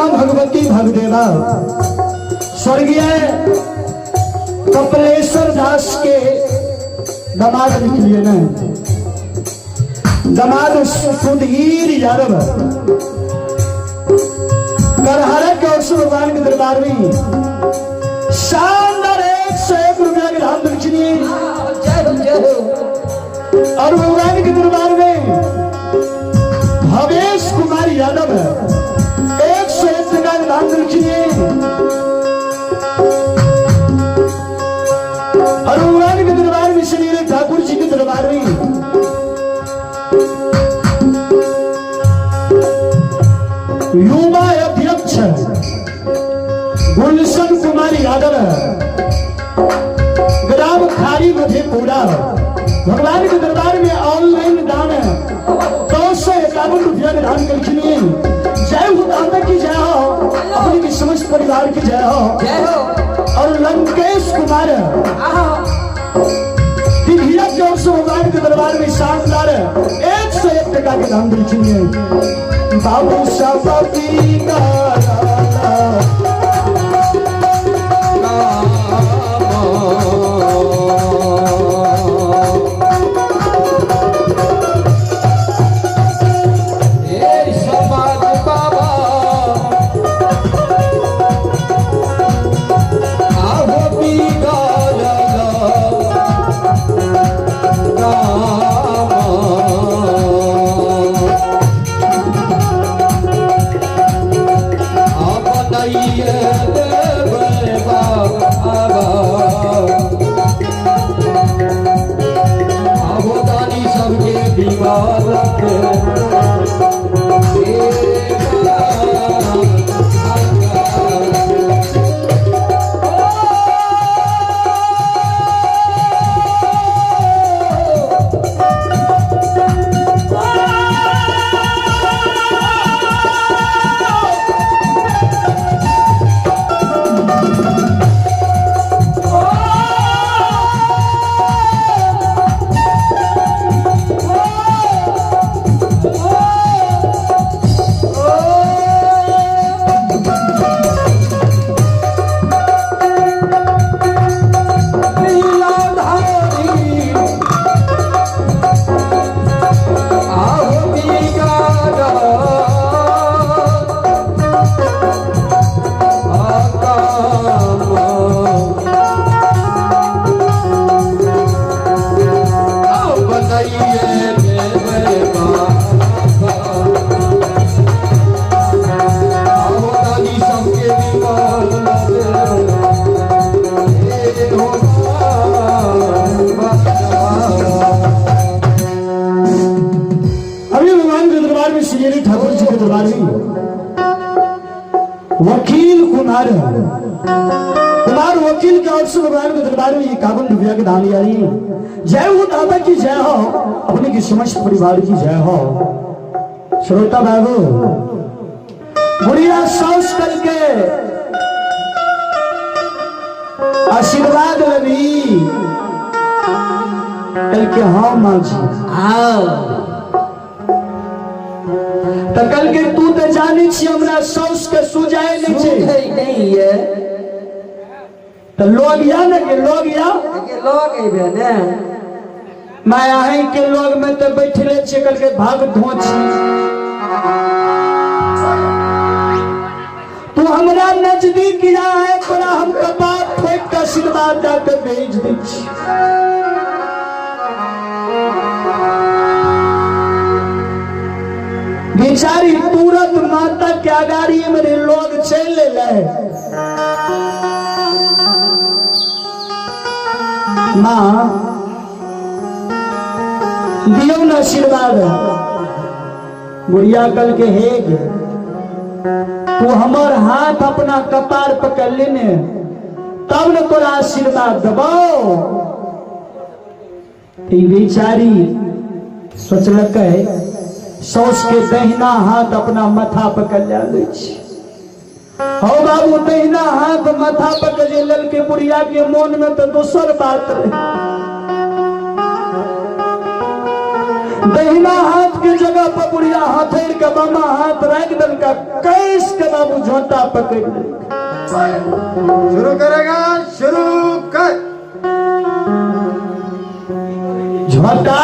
मां भगवती भगदेवा स्वर्गीय कपिलेश्वर दास के दामाद निकलिए न, दामाद सुधीर यादव करहरा के अवसर भगवान के दरबार में शानदार 101 रुपया के धाम दक्षिणी और भगवान के दरबार में भवेश कुमार यादव 101 रुपया के धाम दक्षिणी और भगवान के दरबार में श्री ठाकुर जी के दरबार में युवा अध्यक्ष गुलशन कुमार यादव ग्राम खारी मधेपुरा भगवान के दरबार में ऑनलाइन दान 251 रुपया के दान कर जय हो दाता की जय हो, अपने की समस्त परिवार की जय हो। और लंकेश कुमार दिघिया की ओर से भगवान के दरबार में शानदार 101 टका के दान कर बाबू साहबी का वकील कुमार वकील के ओर से भगवान के दरबार में 51 रुपया की दान आ रही है। जय हो दाता की जय हो, अपने की समस्त परिवार की जय हो। श्रोता बाबू बुढ़िया साउस करके आशीर्वाद लगी कल के हाँ माँ जी तो कल के तू तो जानी छी हमरा साउस के सुजाए नहीं है तो लोग या न के लोग एबे ने मैं आही के लोग में तो बैठले छी कल के भाग धोची तू हमरा नजदीक या है तोरा हम कपार फेंक के आशीर्वाद दे के भेज दै छी। बेचारी तुरंत माता के आगारी मेरे लोग चले ले माँ दियो न आशीर्वाद बुढ़िया कल के हेग तू हमार हाथ अपना कपार पकड़ लेने तब न तोरा आशीर्वाद दबाओ। बेचारी सोचलक सौस के दहिना हाथ अपना माथा पकड़ ले हो बाबू दहिना हाथ माथा पकड़ लल के बुढ़िया के मन में तो दोसर बात रहे दहिना हाथ के जगह पर बुढ़िया हथेर के बामा हाथ रख दल का कैस के बाबू झोंटा पकड़ ले। शुरू करेगा, शुरू कर। झोंटा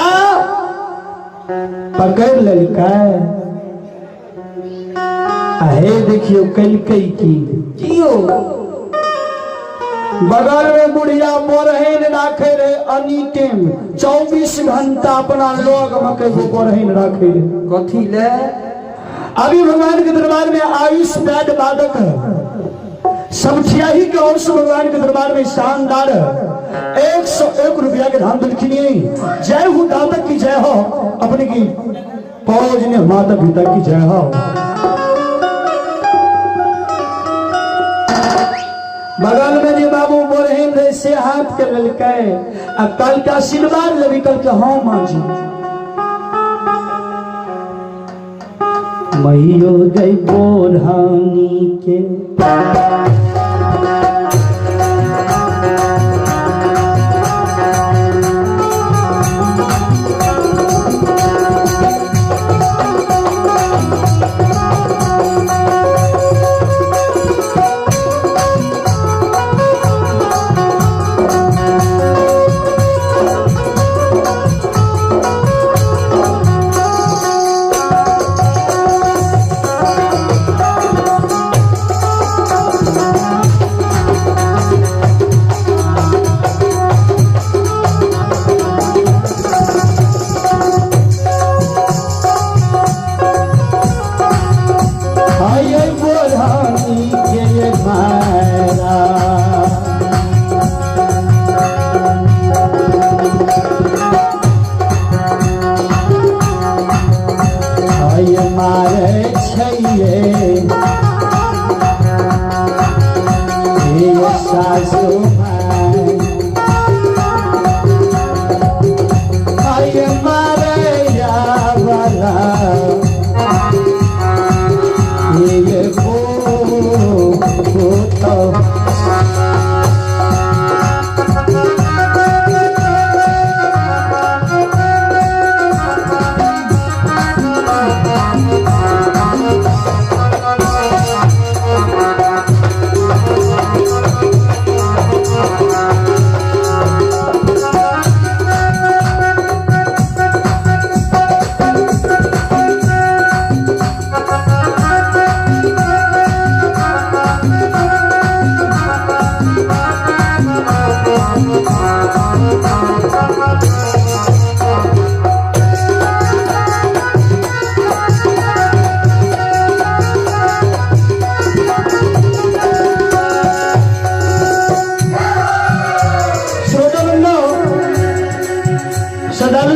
पकड़ ललका आहे देखियो कल कई की कियो बगल में बुढ़िया बोरहन राखे रहे अनीते में 24 घंटा अपना लोग मकई को बोरहन राखे रहे कथी ले। अभी भगवान के दरबार में आयुष पैद बाधक है सब ठियाही के और से भगवान के दरबार में शानदार 101 रुपया के धाम दिलखिनी जय हो दाता की जय हो अपने की पौज ने माता पिता की जय हो। बगल में जी बाबू बोरहन रहे से हाथ के ललकाए अब कल का आशीर्वाद लभी कल के हाँ माँ जी मैयो गई बोरहानी के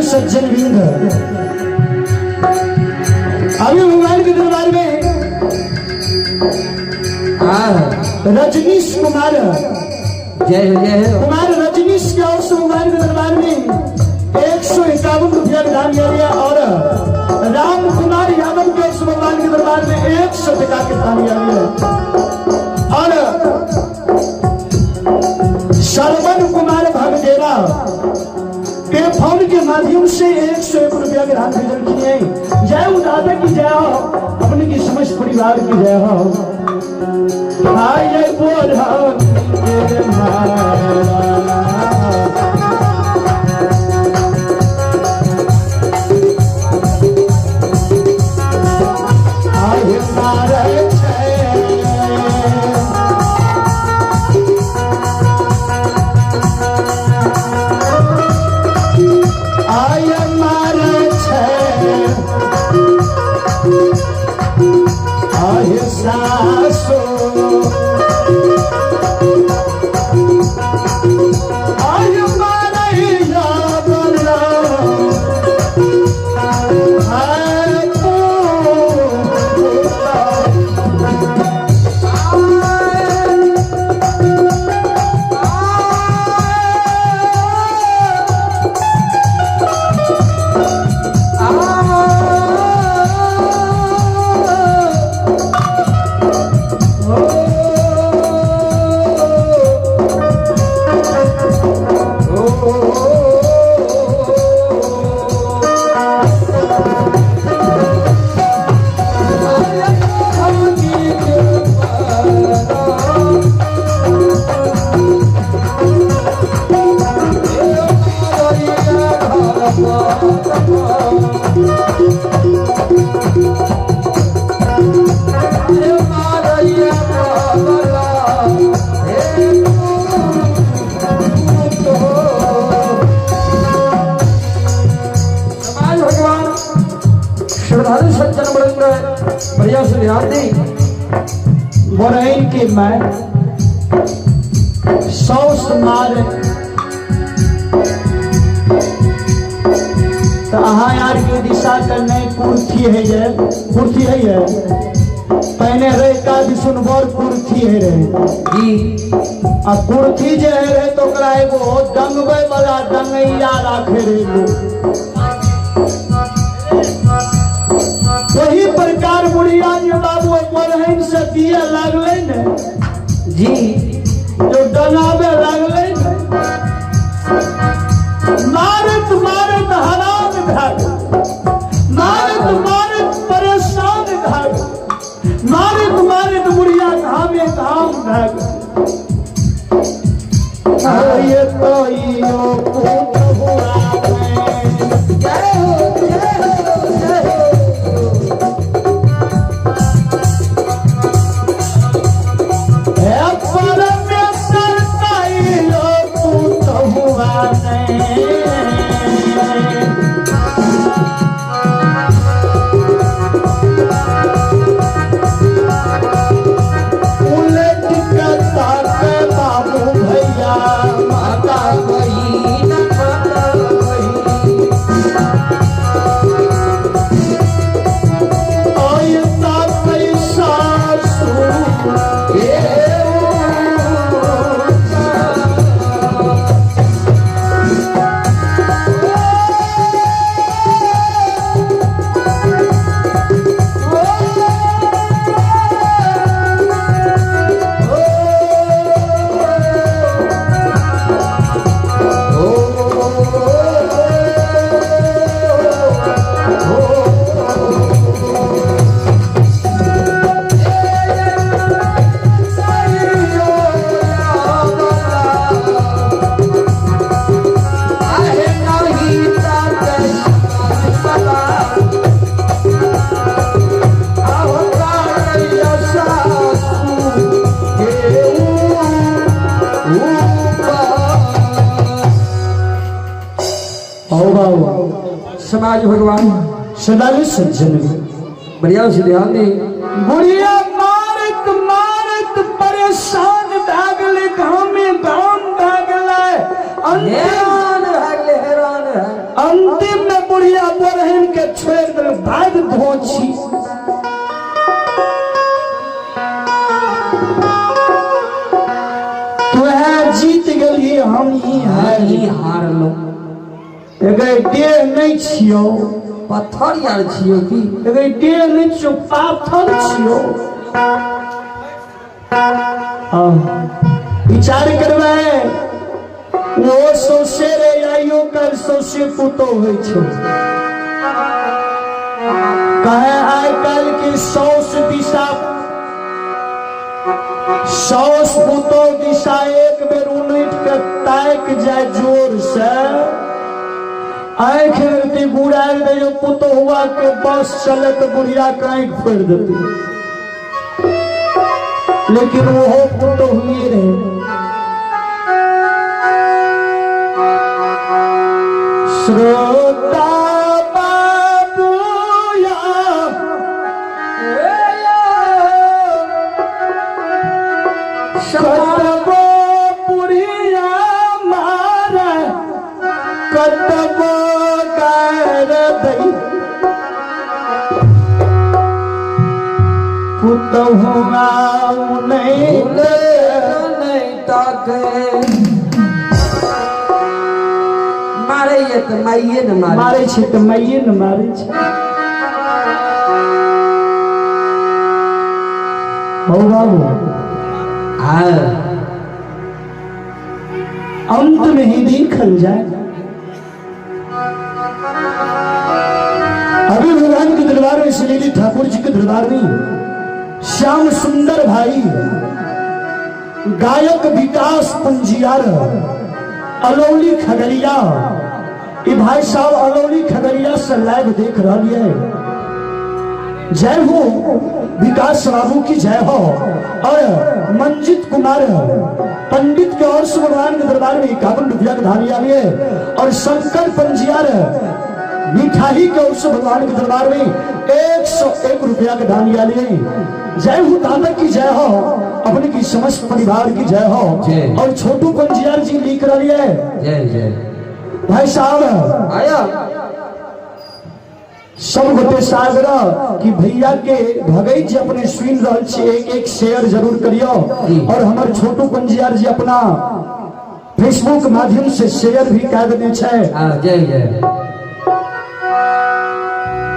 सज्जन विंग अभी भगवान के दरबार में रजनीश कुमार जय कुमार रजनीश के और भगवान के दरबार में 151 रुपया का दान दिया गया और राम कुमार यादव के भगवान के दरबार में 100 टका के दान दिया गया और श्रवण कुमार भगदेवा के फोन के माध्यम से 101 रुपया के दान भेजन किए। जय उदाता की जय हो अपने की समस्त परिवार की जय हो। आये बोल सासो बढ़िया से ध्यान दे। बोरहन के मैं सौस मार तो अहाँ यार के दिशा करने कुर्थी है ये कुर्थी है ये पहने रहे का सुनबर कुर्थी है रहे जी आ कुर्थी जे है रहे तो ओकरा एगो डंगबै वाला डंगैया राखे रे वही प्रकार बुढ़िया जी बाबू बोरहन से दिए लगले ने जी जो डंगावे लगले ने मारत मारत हराम भाग मारत मारत परेशान भाग मारत मारत बुढ़िया घामे घाम भाग ये तो यो पुत हुआ जय हो जय हो जय है परमेश्वर का यो पुत हुआ उलट के ताके बाबू भैया माता बहिन माता बहिन आयता पैसा समाज भगवान सदा सज्जन बढ़िया से ध्यान दे। बुढ़िया मारत मारत परेशान भागले घामे घाम भागले हैरान भागले हैरान है। अंतिम में बुढ़िया बोरहन के छोड़ दे भाग धोची तू है जीत गई हम ही ही हार लो एगै देह नहीं छियो पत्थर यार छियो की एगै देह नहीं छियो पाथर छियो विचार करबै वो सोसे रे आइयो कर सोसे पुतो होइ छो कहे आइ काल की सौस दिशा सौस पुतो दिशा एक बेर उनट के ताक जाए जोर से आँख गिरती गुड़ाल दे जो पुतो हुआ के बस चले तो बुढ़िया का आँख फोड़ देती लेकिन वो हो पुतो हुई रहे श्रोता बाबूया कतबो बुढ़िया मारा कतबो पुतहुआ नहीं ताके मारे ये तो माइये न मारे छे तो माइये न मारे छे हो बाबू अंत में ही देखल जाए अभी भगवान के दरबार में श्रीली ठाकुर जी के दरबार में श्याम सुंदर भाई गायक विकास पंजियार अलौली खगड़िया ये भाई साहब अलौली खगड़िया से लाइव देख रही है जय हो विकास बाबू की जय हो और मंजित कुमार पंडित के और भगवान के दरबार में 51 रुपया की धारी आ रही है और शंकर पंजियार मिठाई के उससे भगवान के दरबार में 101 रुपया का दान दिया लिए। जय हो दाता की जय हो, अपने की समस्त परिवार की जय हो। और छोटू पंजियार जी लिख रही है जय जय भाई साहब आया सब गोटे सागर कि भैया के भगत जी अपने सुन रहा छे, एक शेयर जरूर करियो। और हमारे छोटू पंजियार जी अपना फेसबुक माध्यम से शेयर भी कर देने छे। जय जय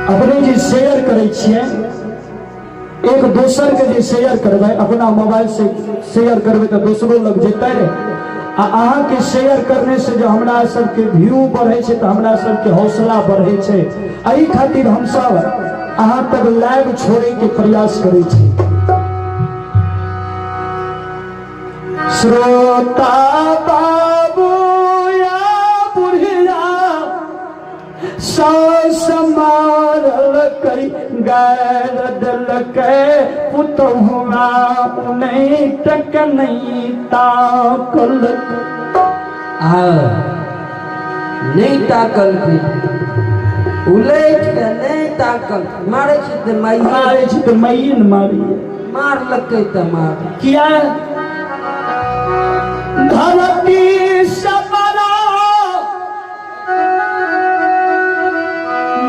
अपने जी शेयर करे छिए, एक दोसर के जे शेयर करबे अपना मोबाइल से शेयर करबे तो दोसरो लग जेतै। अहाँ के शेयर करने से जो हमरा सबके व्यू बढ़े छे तो हमरा सबके हौसला बढ़े छे। एही खातिर हम सब अहाँ तक लाइव छोड़े के प्रयास करे छी। श्रोता बाबू या बुढ़िया सास मारल कई गैर दिल के पुतहुआ उन्हें तक नहीं ताकल। नहीं ताकल की उलट के नहीं ताकल मारे छी त माई मारे छी तो मई न मारी मार लगे त मार किया धरती सबरा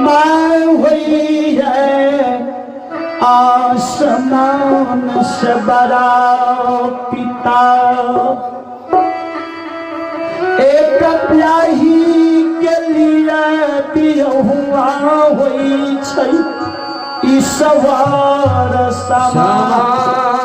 मैं हुई है आसमान से बड़ा पिता। एक प्याही के लिए दिया हुआ हुई छै ईश्वर समान।